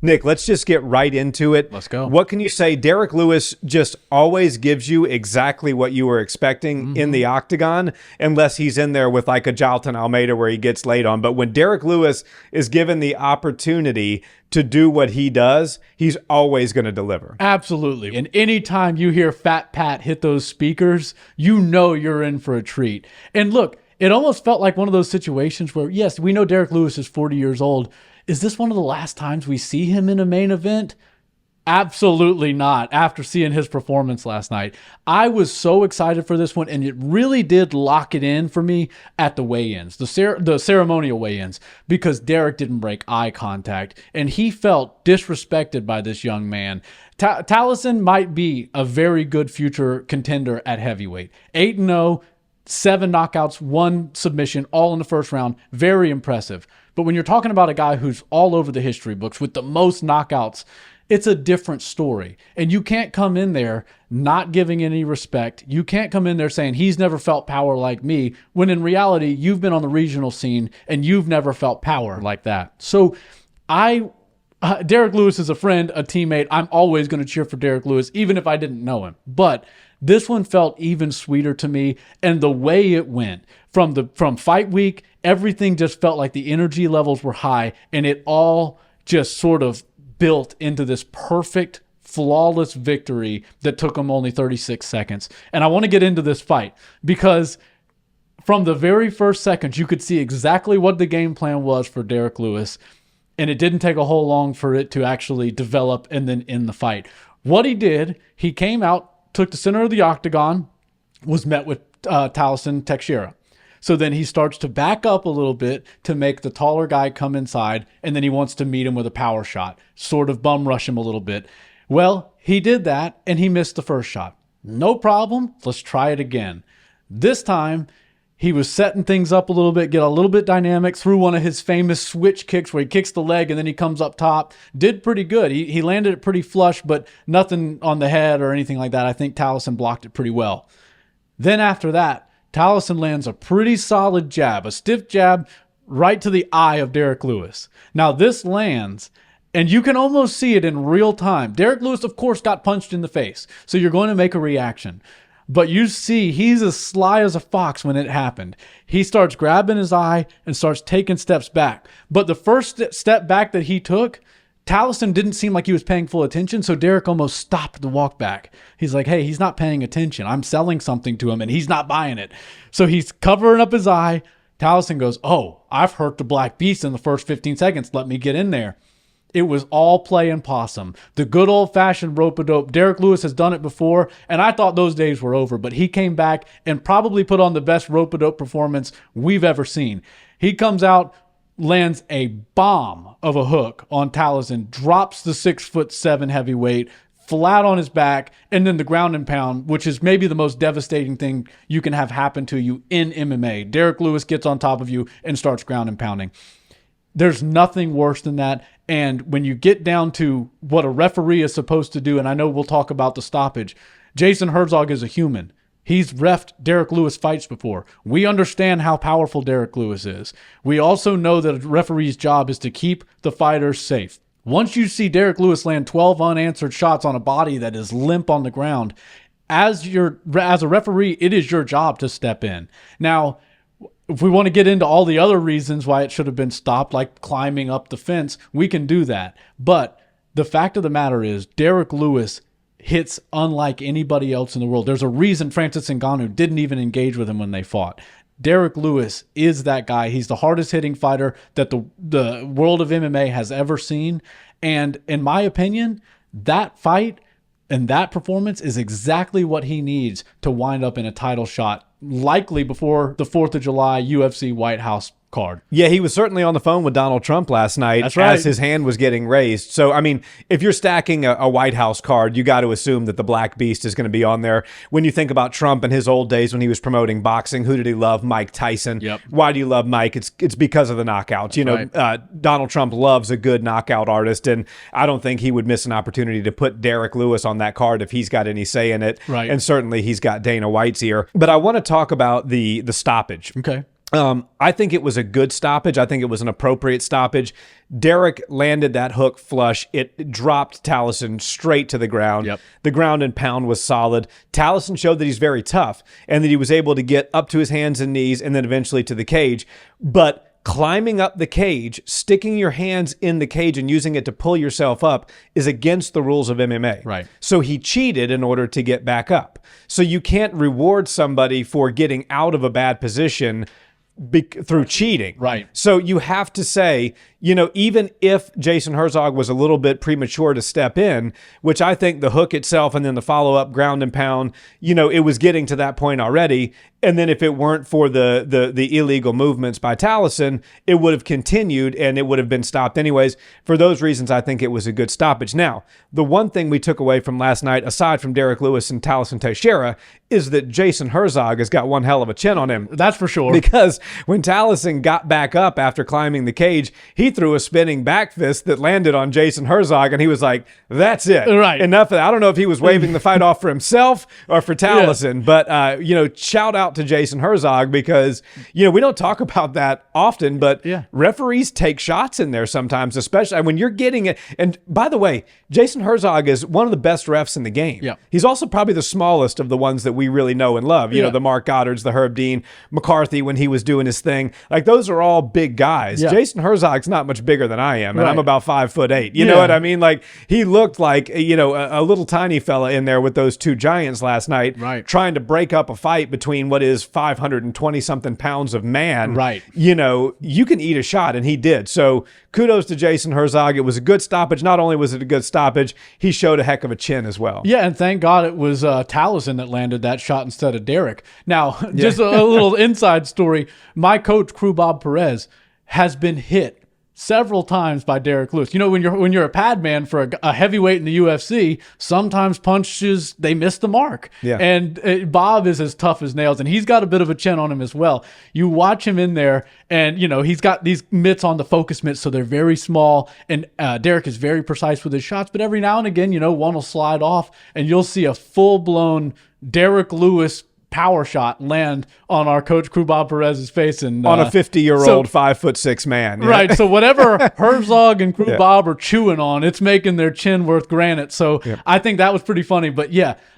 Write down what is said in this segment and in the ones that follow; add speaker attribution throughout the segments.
Speaker 1: Nick, let's just get right into it.
Speaker 2: Let's go.
Speaker 1: What can you say? Derrick Lewis just always gives you exactly what you were expecting in the octagon, unless he's in there with like a Jalton Almeida where he gets laid on. But when Derrick Lewis is given the opportunity to do what he does, he's always going to deliver.
Speaker 2: Absolutely. And anytime you hear Fat Pat hit those speakers, you know you're in for a treat. And look, it almost felt like one of those situations where, yes, we know Derrick Lewis is 40 years old. Is this one of the last times we see him in a main event? Absolutely not, after seeing his performance last night. I was so excited for this one, and it really did lock it in for me at the weigh-ins, the ceremonial weigh-ins, because Derrick didn't break eye contact, and he felt disrespected by this young man. Tallison might be a very good future contender at heavyweight. 8-0, 7 knockouts, 1 submission, all in the first round. Very impressive. But when you're talking about a guy who's all over the history books with the most knockouts, it's a different story. And you can't come in there not giving any respect. You can't come in there saying he's never felt power like me, when in reality, you've been on the regional scene and you've never felt power like that. So Derrick Lewis is a friend, a teammate. I'm always going to cheer for Derrick Lewis, even if I didn't know him. But this one felt even sweeter to me, and the way it went from fight week, everything just felt like the energy levels were high, and it all just sort of built into this perfect, flawless victory that took him only 36 seconds. And I want to get into this fight because from the very first seconds, you could see exactly what the game plan was for Derrick Lewis, and it didn't take a whole long for it to actually develop and then end the fight. What he did, he came out, took the center of the octagon, was met with Tallison Teixeira. So then he starts to back up a little bit to make the taller guy come inside, and then he wants to meet him with a power shot, sort of bum rush him a little bit. Well, he did that, and he missed the first shot. No problem. Let's try it again. This time, he was setting things up a little bit, get a little bit dynamic, threw one of his famous switch kicks where he kicks the leg and then he comes up top. Did pretty good. He landed it pretty flush, but nothing on the head or anything like that. I think Tallison blocked it pretty well. Then after that, Tallison lands a pretty solid jab, a stiff jab right to the eye of Derrick Lewis. Now this lands, and you can almost see it in real time. Derrick Lewis, of course, got punched in the face, so you're going to make a reaction. But you see he's as sly as a fox when it happened. He starts grabbing his eye and starts taking steps back. But the first step back that he took, Tallison didn't seem like he was paying full attention, so Derrick almost stopped the walk back. He's like, hey, he's not paying attention. I'm selling something to him, and he's not buying it. So he's covering up his eye. Tallison goes, oh, I've hurt the Black Beast in the first 15 seconds. Let me get in there. It was all play and possum. The good old-fashioned rope-a-dope. Derrick Lewis has done it before, and I thought those days were over, but he came back and probably put on the best rope-a-dope performance we've ever seen. He comes out, lands a bomb of a hook on Tallison, drops the 6'7" heavyweight flat on his back, and then the ground and pound, which is maybe the most devastating thing you can have happen to you in MMA. Derrick Lewis gets on top of you and starts ground and pounding. There's nothing worse than that. And when you get down to what a referee is supposed to do, and I know we'll talk about the stoppage, Jason Herzog is a human. He's reffed Derrick Lewis fights before. We understand how powerful Derrick Lewis is. We also know that a referee's job is to keep the fighters safe. Once you see Derrick Lewis land 12 unanswered shots on a body that is limp on the ground, as a referee, it is your job to step in. Now, if we want to get into all the other reasons why it should have been stopped, like climbing up the fence, we can do that. But the fact of the matter is, Derrick Lewis hits unlike anybody else in the world. There's a reason Francis Ngannou didn't even engage with him when they fought. Derrick Lewis is that guy. He's the hardest hitting fighter that the world of MMA has ever seen. And in my opinion, that fight and that performance is exactly what he needs to wind up in a title shot, likely before the 4th of July UFC White House card.
Speaker 1: Yeah, he was certainly on the phone with Donald Trump last night.
Speaker 2: That's right.
Speaker 1: As his hand was getting raised. So, I mean, if you're stacking a White House card, you got to assume that the Black Beast is going to be on there. When you think about Trump in his old days when he was promoting boxing, who did he love? Mike Tyson.
Speaker 2: Yep.
Speaker 1: Why do you love Mike? It's because of the knockouts. You know,
Speaker 2: right.
Speaker 1: Donald Trump loves a good knockout artist, and I don't think he would miss an opportunity to put Derrick Lewis on that card if he's got any say in it.
Speaker 2: Right.
Speaker 1: And certainly he's got Dana White's ear. But I want to talk about the stoppage.
Speaker 2: Okay.
Speaker 1: I think it was a good stoppage. I think it was an appropriate stoppage. Derrick landed that hook flush. It dropped Tallison straight to the ground.
Speaker 2: Yep.
Speaker 1: The ground and pound was solid. Tallison showed that he's very tough and that he was able to get up to his hands and knees and then eventually to the cage. But climbing up the cage, sticking your hands in the cage and using it to pull yourself up is against the rules of MMA.
Speaker 2: Right.
Speaker 1: So he cheated in order to get back up. So you can't reward somebody for getting out of a bad position through cheating.
Speaker 2: Right.
Speaker 1: So you have to say, even if Jason Herzog was a little bit premature to step in, which I think the hook itself and then the follow-up ground and pound, it was getting to that point already. And then if it weren't for the illegal movements by Tallison, it would have continued and it would have been stopped anyways. For those reasons, I think it was a good stoppage. Now, the one thing we took away from last night, aside from Derrick Lewis and Tallison Teixeira, is that Jason Herzog has got one hell of a chin on him.
Speaker 2: That's for sure.
Speaker 1: Because when Tallison got back up after climbing the cage, he threw a spinning back fist that landed on Jason Herzog, and he was like, that's it.
Speaker 2: Right.
Speaker 1: Enough of that. I don't know if he was waving the fight off for himself or for Tallison, but, shout out to Jason Herzog because, we don't talk about that often, but referees take shots in there sometimes, especially when you're getting it. And by the way, Jason Herzog is one of the best refs in the game.
Speaker 2: Yeah.
Speaker 1: He's also probably the smallest of the ones that we really know and love. The Mark Goddards, the Herb Dean, McCarthy when he was doing his thing. Like, those are all big guys.
Speaker 2: Yeah.
Speaker 1: Jason Herzog's not much bigger than I am, and
Speaker 2: Right.
Speaker 1: I'm about 5'8". You know what I mean? Like, he looked like, a little tiny fella in there with those two giants last night,
Speaker 2: Right.
Speaker 1: trying to break up a fight between what is 520-something pounds of man.
Speaker 2: Right.
Speaker 1: You can eat a shot, and he did. So kudos to Jason Herzog. It was a good stoppage. Not only was it a good stoppage, he showed a heck of a chin as well.
Speaker 2: Yeah, and thank God it was Tallison that landed that shot instead of Derrick. Now, just a little inside story. My coach, Crew Bob Perez, has been hit several times by Derrick Lewis. When you're a pad man for a heavyweight in the UFC, sometimes punches, they miss the mark.
Speaker 1: Yeah.
Speaker 2: And Bob is as tough as nails, and he's got a bit of a chin on him as well. You watch him in there, and he's got these mitts on, the focus mitts, so they're very small, and Derrick is very precise with his shots, but every now and again, one will slide off, and you'll see a full-blown Derrick Lewis power shot land on our coach Crew Bob Perez's face, and
Speaker 1: on a 50-year-old 5'6" man. Yeah.
Speaker 2: Right. So whatever Herzog and Crew Bob are chewing on, it's making their chin worth granite. So I think that was pretty funny. But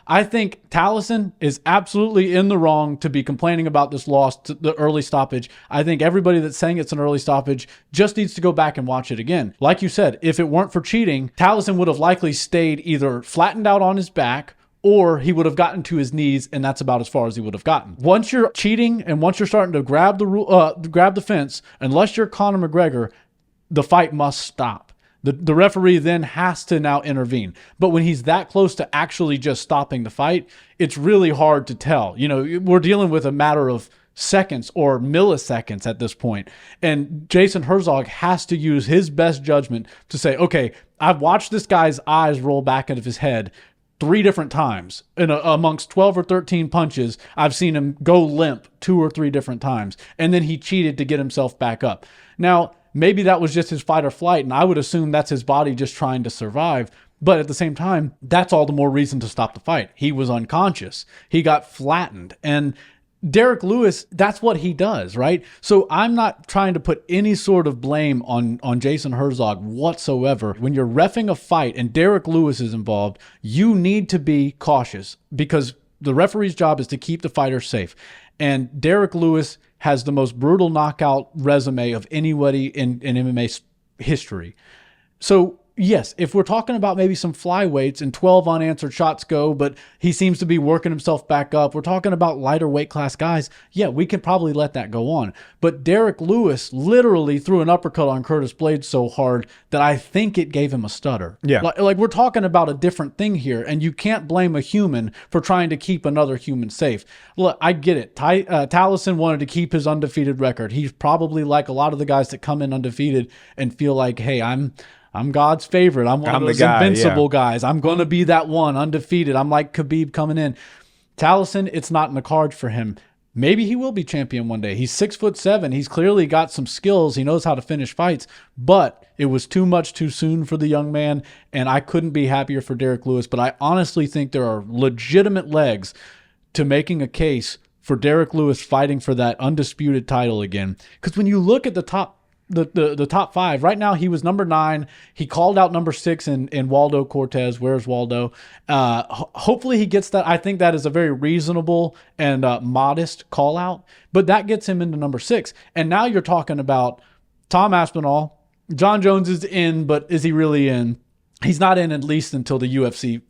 Speaker 2: I think Tallison is absolutely in the wrong to be complaining about this loss to the early stoppage. I think everybody that's saying it's an early stoppage just needs to go back and watch it again. Like you said, if it weren't for cheating, Tallison would have likely stayed either flattened out on his back, or he would have gotten to his knees, and that's about as far as he would have gotten. Once you're cheating and once you're starting to grab the fence, unless you're Conor McGregor, the fight must stop. The referee then has to now intervene. But when he's that close to actually just stopping the fight, it's really hard to tell. We're dealing with a matter of seconds or milliseconds at this point. And Jason Herzog has to use his best judgment to say, okay, I've watched this guy's eyes roll back out of his head 3 different times. Amongst 12 or 13 punches, I've seen him go limp 2 or 3 different times. And then he cheated to get himself back up. Now, maybe that was just his fight or flight, and I would assume that's his body just trying to survive. But at the same time, that's all the more reason to stop the fight. He was unconscious. He got flattened. And Derrick Lewis, that's what he does, right? So I'm not trying to put any sort of blame on Jason Herzog whatsoever. When you're reffing a fight and Derrick Lewis is involved, you need to be cautious because the referee's job is to keep the fighter safe. And Derrick Lewis has the most brutal knockout resume of anybody in MMA history. So yes, if we're talking about maybe some flyweights and 12 unanswered shots go, but he seems to be working himself back up, we're talking about lighter weight class guys, we can probably let that go on. But Derrick Lewis literally threw an uppercut on Curtis Blades so hard that I think it gave him a stutter.
Speaker 1: Yeah.
Speaker 2: Like we're talking about a different thing here, and you can't blame a human for trying to keep another human safe. Look, I get it. Tallison wanted to keep his undefeated record. He's probably like a lot of the guys that come in undefeated and feel like, hey, I'm God's favorite. I'm one of those invincible guys. I'm going to be that one, undefeated. I'm like Khabib coming in. Tallison, it's not in the cards for him. Maybe he will be champion one day. He's 6'7". He's clearly got some skills. He knows how to finish fights, but it was too much too soon for the young man, and I couldn't be happier for Derrick Lewis. But I honestly think there are legitimate legs to making a case for Derrick Lewis fighting for that undisputed title again. Because when you look at the top 5 right now, he was number 9. He called out number 6 in Waldo Cortez. Where's Waldo? Hopefully he gets that. I think that is a very reasonable and modest call out, but that gets him into number 6. And now you're talking about Tom Aspinall. John Jones is in, but is he really in? He's not in at least until the UFC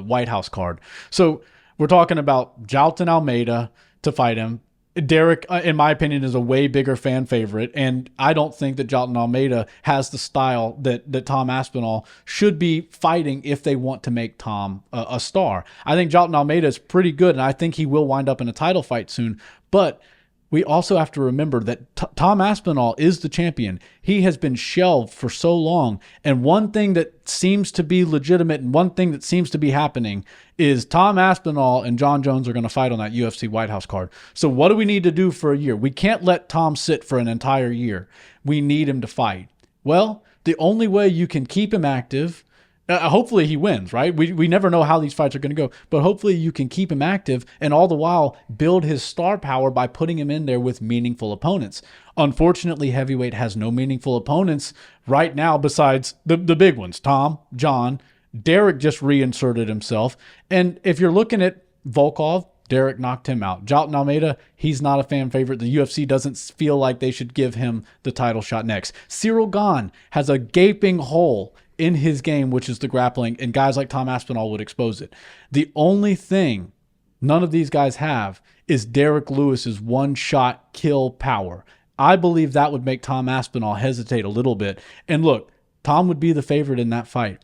Speaker 2: White House card. So we're talking about Jailton Almeida to fight him. Derrick, in my opinion, is a way bigger fan favorite, and I don't think that Jailton Almeida has the style that Tom Aspinall should be fighting if they want to make Tom a star. I think Jailton Almeida is pretty good, and I think he will wind up in a title fight soon, but we also have to remember that Tom Aspinall is the champion. He has been shelved for so long. And one thing that seems to be legitimate and one thing that seems to be happening is Tom Aspinall and John Jones are going to fight on that UFC White House card. So what do we need to do for a year? We can't let Tom sit for an entire year. We need him to fight. Well, the only way you can keep him active, hopefully he wins, right? We never know how these fights are going to go, but hopefully you can keep him active and all the while build his star power by putting him in there with meaningful opponents. Unfortunately, heavyweight has no meaningful opponents right now besides the big ones, Tom, John. Derrick just reinserted himself. And if you're looking at Volkov, Derrick knocked him out. Jailton Almeida, he's not a fan favorite. The UFC doesn't feel like they should give him the title shot next. Cyril Gane has a gaping hole in his game, which is the grappling, and guys like Tom Aspinall would expose it. The only thing none of these guys have is Derrick Lewis's one-shot kill power. I believe that would make Tom Aspinall hesitate a little bit. And look, Tom would be the favorite in that fight.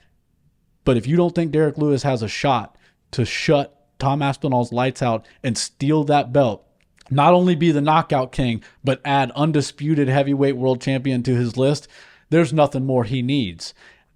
Speaker 2: But if you don't think Derrick Lewis has a shot to shut Tom Aspinall's lights out and steal that belt, not only be the knockout king, but add undisputed heavyweight world champion to his list, there's nothing more he needs.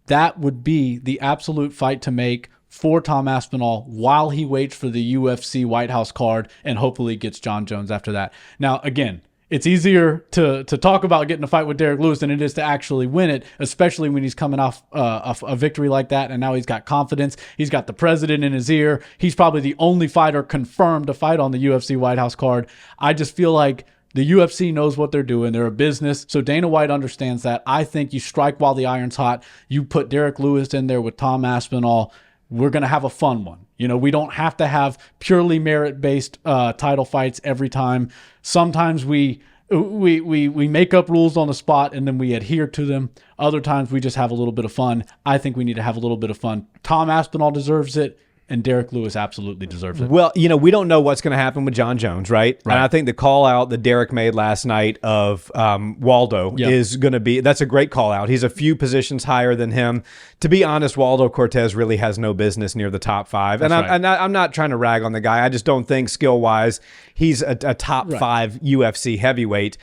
Speaker 2: That would be the absolute fight to make for Tom Aspinall while he waits for the UFC White House card and hopefully gets John Jones after that. Now, again, it's easier to talk about getting a fight with Derrick Lewis than it is to actually win it, especially when he's coming off a victory like that, and now he's got confidence. He's got the president in his ear. He's probably the only fighter confirmed to fight on the UFC White House card. I just feel like the UFC knows what they're doing. They're a business. So Dana White understands that. I think you strike while the iron's hot. You put Derrick Lewis in there with Tom Aspinall. We're going to have a fun one. You know, we don't have to have purely merit-based title fights every time. Sometimes we make up rules on the spot and then we adhere to them. Other times we just have a little bit of fun. I think we need to have a little bit of fun. Tom Aspinall deserves it. And Derrick Lewis absolutely deserves it.
Speaker 1: Well, you know, we don't know what's going to happen with John Jones, right? And I think the call out that Derrick made last night of Waldo is going to be, that's a great call out. He's a few positions higher than him. To be honest, Waldo Cortez really has no business near the top 5. And I'm not trying to rag on the guy. I just don't think skill-wise he's a top 5 UFC heavyweight.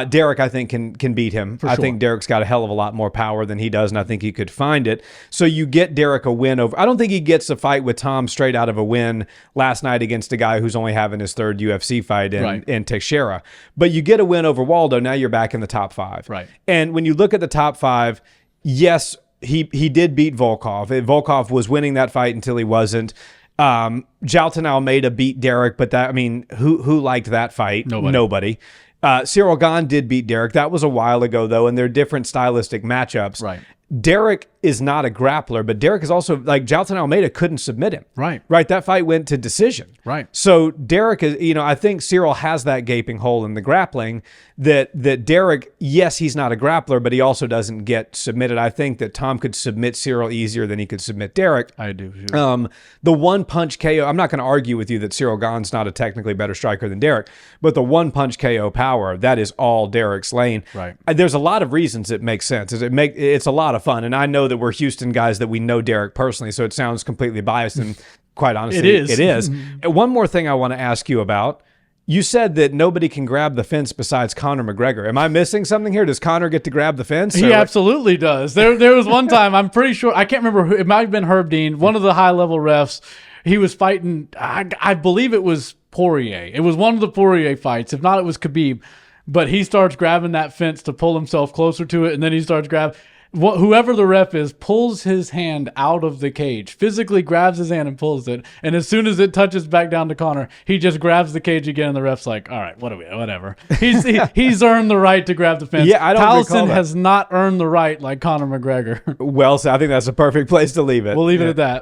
Speaker 1: Derrick, I think, can beat him. I think Derrick's got a hell of a lot more power than he does, and I think he could find it. So you get Derrick a win over. I don't think he gets a fight with Tom straight out of a win last night against a guy who's only having his 3rd UFC fight in Teixeira. But you get a win over Waldo. Now you're back in the top 5.
Speaker 2: Right.
Speaker 1: And when you look at the top 5, yes, he did beat Volkov. Volkov was winning that fight until he wasn't. Jailton Almeida beat Derrick, but that, I mean, who liked that fight? Nobody. Cyril Gane did beat Derrick. That was a while ago, though, and they're different stylistic matchups.
Speaker 2: Right.
Speaker 1: Derrick is not a grappler, but Derrick is also, like, Jailton Almeida couldn't submit him.
Speaker 2: Right.
Speaker 1: That fight went to decision.
Speaker 2: Right.
Speaker 1: So Derrick is, you know, I think Cyril has that gaping hole in the grappling that Derrick, yes, he's not a grappler, but he also doesn't get submitted. I think that Tom could submit Cyril easier than he could submit Derrick.
Speaker 2: I do.
Speaker 1: The one punch KO, I'm not going to argue with you that Cyril Gane's not a technically better striker than Derrick, but the one punch KO power, that is all Derrick's lane.
Speaker 2: Right.
Speaker 1: There's a lot of reasons it makes sense. It's a lot of fun, and I know that we're Houston guys that we know Derrick personally, so it sounds completely biased, and quite honestly, it is. One more thing I want to ask you about. You said that nobody can grab the fence besides Conor McGregor. Am I missing something here? Does Conor get to grab the fence?
Speaker 2: He absolutely does. There was one time, I'm pretty sure, I can't remember who, it might have been Herb Dean, one of the high-level refs. He was fighting, I believe it was Poirier. It was one of the Poirier fights. If not, it was Khabib. But he starts grabbing that fence to pull himself closer to it, and then he starts grabbing. whoever the ref is pulls his hand out of the cage, physically grabs his hand and pulls it. And as soon as it touches back down to Conor, he just grabs the cage again. And the ref's like, all right, whatever. He's earned the right to grab the fence.
Speaker 1: Yeah, I don't recall
Speaker 2: Tallison
Speaker 1: that.
Speaker 2: has not earned the right like Conor McGregor.
Speaker 1: Well, so I think that's a perfect place to leave it.
Speaker 2: We'll leave it at that.